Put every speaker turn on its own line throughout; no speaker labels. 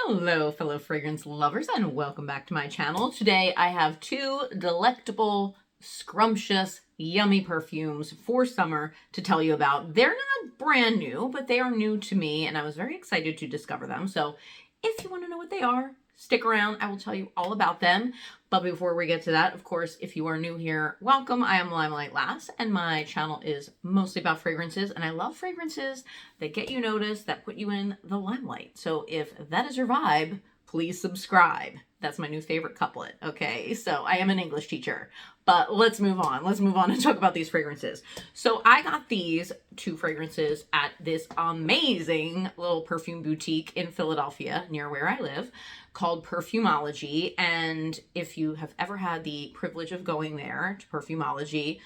Hello, fellow fragrance lovers, and welcome back to my channel. Today I have two delectable, scrumptious, yummy perfumes for summer to tell you about. They're not brand new, but they are new to me, and I was very excited to discover them. So if you want to know what they are, stick around. I will tell you all about them. But before we get to that, of course, if you are new here, welcome. I am Limelight Lass, and my channel is mostly about fragrances, and I love fragrances that get you noticed, that put you in the limelight. So if that is your vibe, please subscribe. That's my new favorite couplet, okay? So I am an English teacher, but let's move on. Let's move on and talk about these fragrances. So I got these two fragrances at this amazing little perfume boutique in Philadelphia, near where I live, called Perfumology. And if you have ever had the privilege of going there to Perfumology,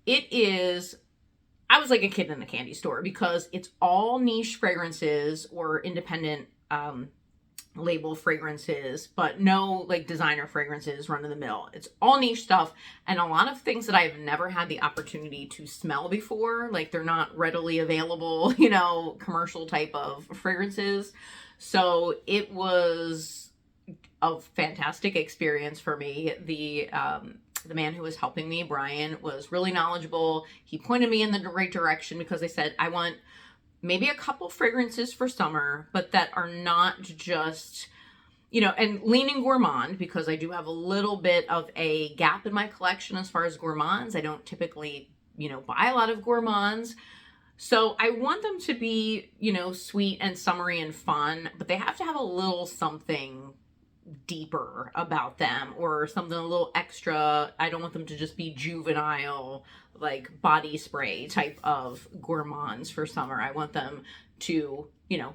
it is, I was like a kid in a candy store because it's all niche fragrances or independent label fragrances, but no like designer fragrances run of the mill. It's all niche stuff and a lot of things that I've never had the opportunity to smell before. Like they're not readily available, commercial type of fragrances. So it was a fantastic experience for me. The man who was helping me, Brian, was really knowledgeable. He pointed me in the right direction because I said, I want maybe a couple fragrances for summer, but that are not just, and leaning gourmand, because I do have a little bit of a gap in my collection as far as gourmands. I don't typically, buy a lot of gourmands. So I want them to be, sweet and summery and fun, but they have to have a little something deeper about them or something a little extra. I don't want them to just be juvenile, like body spray type of gourmands for summer. I want them to,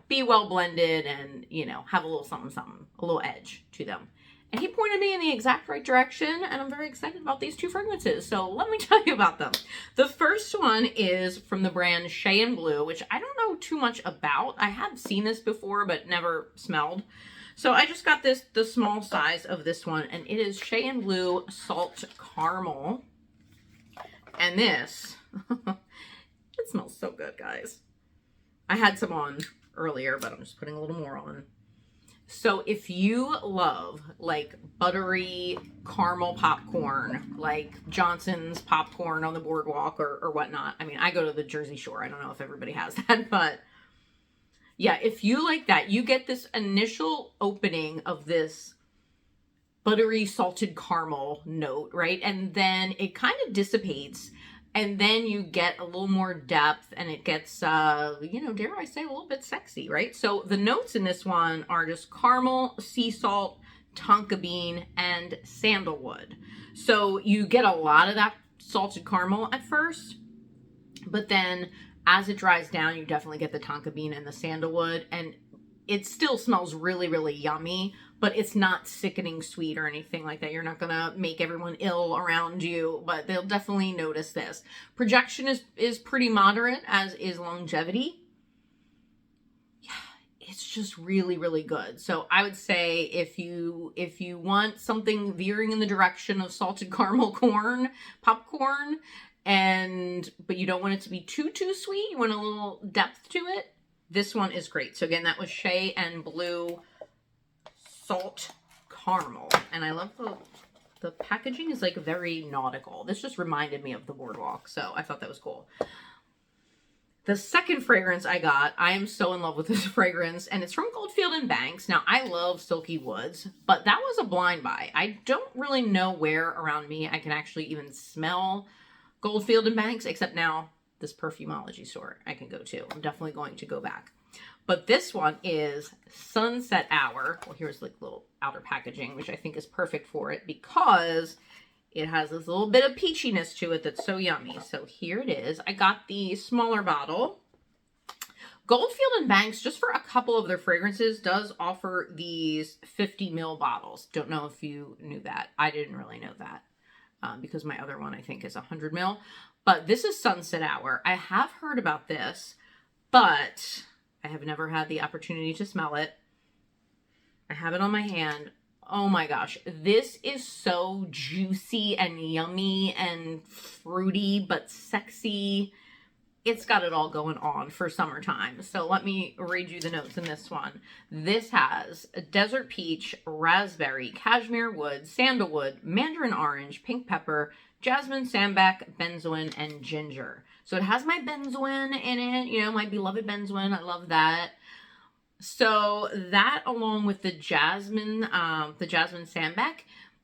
be well blended and, have a little something, a little edge to them. And he pointed me in the exact right direction, and I'm very excited about these two fragrances. So let me tell you about them. The first one is from the brand Shea and Blue, which I don't know too much about. I have seen this before, but never smelled. So I just got the small size of this one, and it is Shea and Blue Salt Caramel. And this, it smells so good, guys. I had some on earlier, but I'm just putting a little more on. So if you love like buttery caramel popcorn, like Johnson's popcorn on the boardwalk or whatnot. I mean, I go to the Jersey Shore. I don't know if everybody has that, but yeah, if you like that, you get this initial opening of this buttery salted caramel note, right? And then it kind of dissipates. And then you get a little more depth and it gets, dare I say, a little bit sexy, right? So the notes in this one are just caramel, sea salt, tonka bean, and sandalwood. So you get a lot of that salted caramel at first, but then as it dries down, you definitely get the tonka bean and the sandalwood, and it still smells really, really yummy, but it's not sickening sweet or anything like that. You're not going to make everyone ill around you, but they'll definitely notice this. Projection is pretty moderate, as is longevity. Yeah, it's just really, really good. So I would say if you want something veering in the direction of salted caramel popcorn, but you don't want it to be too sweet, you want a little depth to it, this one is great. So again, that was Shea and Blue Salt Caramel. And I love the packaging is like very nautical. This just reminded me of the boardwalk. So I thought that was cool. The second fragrance I got, I am so in love with this fragrance, and it's from Goldfield & Banks. Now, I love Silky Woods, but that was a blind buy. I don't really know where around me I can actually even smell Goldfield & Banks, except now this Perfumology store I can go to. I'm definitely going to go back. But this one is Sunset Hour. Well, here's like little outer packaging, which I think is perfect for it because it has this little bit of peachiness to it that's so yummy. So here it is. I got the smaller bottle. Goldfield & Banks, just for a couple of their fragrances, does offer these 50 ml bottles. Don't know if you knew that. I didn't really know that because my other one I think is 100 ml. But this is Sunset Hour. I have heard about this, but I have never had the opportunity to smell it. I have it on my hand. Oh my gosh. This is so juicy and yummy and fruity, but sexy. it's got it all going on for summertime. So let me read you the notes in this one. This has desert peach, raspberry, cashmere wood, sandalwood, mandarin orange, pink pepper, jasmine, sambac, benzoin, and ginger. So it has my benzoin in it, you know, my beloved benzoin. I love that. So that, along with the jasmine sambac,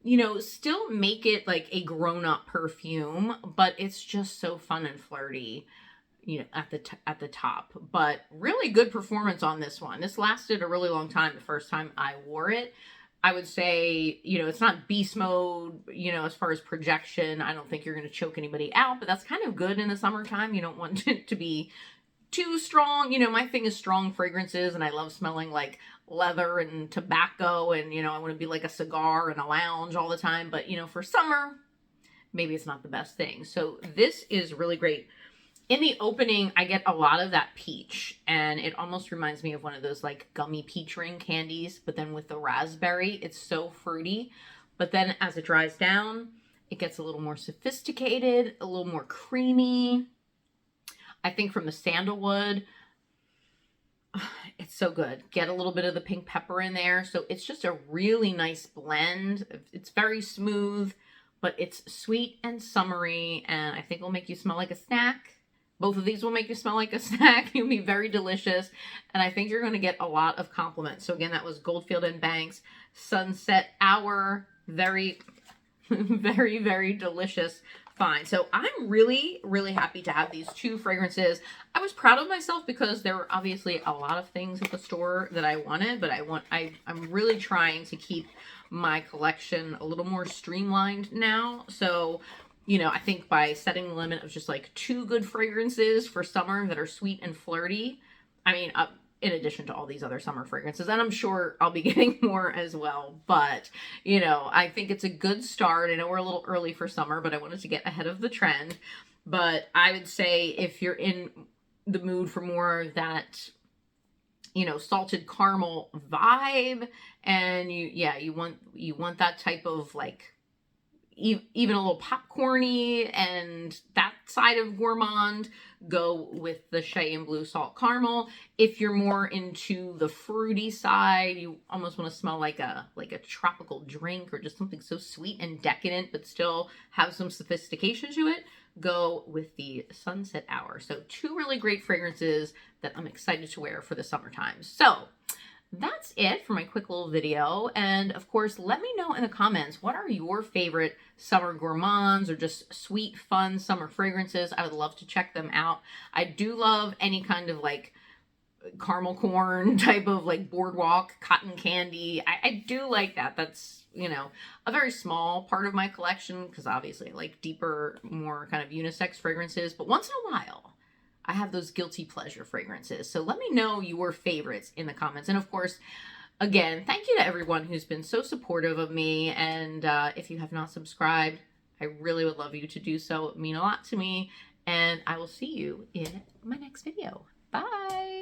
you know, still make it like a grown-up perfume, but it's just so fun and flirty, you know, at the top. But really good performance on this one. This lasted a really long time the first time I wore it. I would say, you know, it's not beast mode, you know, as far as projection. I don't think you're going to choke anybody out, but that's kind of good in the summertime. You don't want it to be too strong. You know, my thing is strong fragrances, and I love smelling like leather and tobacco, and, you know, I want to be like a cigar in a lounge all the time. But, you know, for summer, maybe it's not the best thing. So this is really great. In the opening, I get a lot of that peach, and it almost reminds me of one of those like gummy peach ring candies, but then with the raspberry, it's so fruity. But then as it dries down, it gets a little more sophisticated, a little more creamy. I think from the sandalwood, it's so good. Get a little bit of the pink pepper in there. So it's just a really nice blend. It's very smooth, but it's sweet and summery, and I think it'll make you smell like a snack. Both of these will make you smell like a snack. You'll be very delicious, and I think you're going to get a lot of compliments. So again, that was Goldfield and Banks Sunset Hour. Very, very, very delicious find. So I'm really, really happy to have these two fragrances. I was proud of myself because there were obviously a lot of things at the store that I wanted, but I'm really trying to keep my collection a little more streamlined now. So, you know, I think by setting the limit of just like 2 good fragrances for summer that are sweet and flirty, I mean, in addition to all these other summer fragrances, and I'm sure I'll be getting more as well, but, you know, I think it's a good start. I know we're a little early for summer, but I wanted to get ahead of the trend. But I would say if you're in the mood for more of that, you know, salted caramel vibe, and you want that type of like even a little popcorny and that side of gourmand, go with the Cheyenne Blue Salt Caramel. If you're more into the fruity side, you almost want to smell like a tropical drink, or just something so sweet and decadent but still have some sophistication to it, go with the Sunset Hour. So 2 really great fragrances that I'm excited to wear for the summertime. So that's it for my quick little video. And of course, let me know in the comments, what are your favorite summer gourmands or just sweet, fun summer fragrances? I would love to check them out. I do love any kind of like caramel corn type of like boardwalk cotton candy. I do like that. That's, you know, a very small part of my collection, because obviously I like deeper, more kind of unisex fragrances. But once in a while, I have those guilty pleasure fragrances. So let me know your favorites in the comments. And of course, again, thank you to everyone who's been so supportive of me. And if you have not subscribed, I really would love you to do so. It would mean a lot to me. And I will see you in my next video. Bye.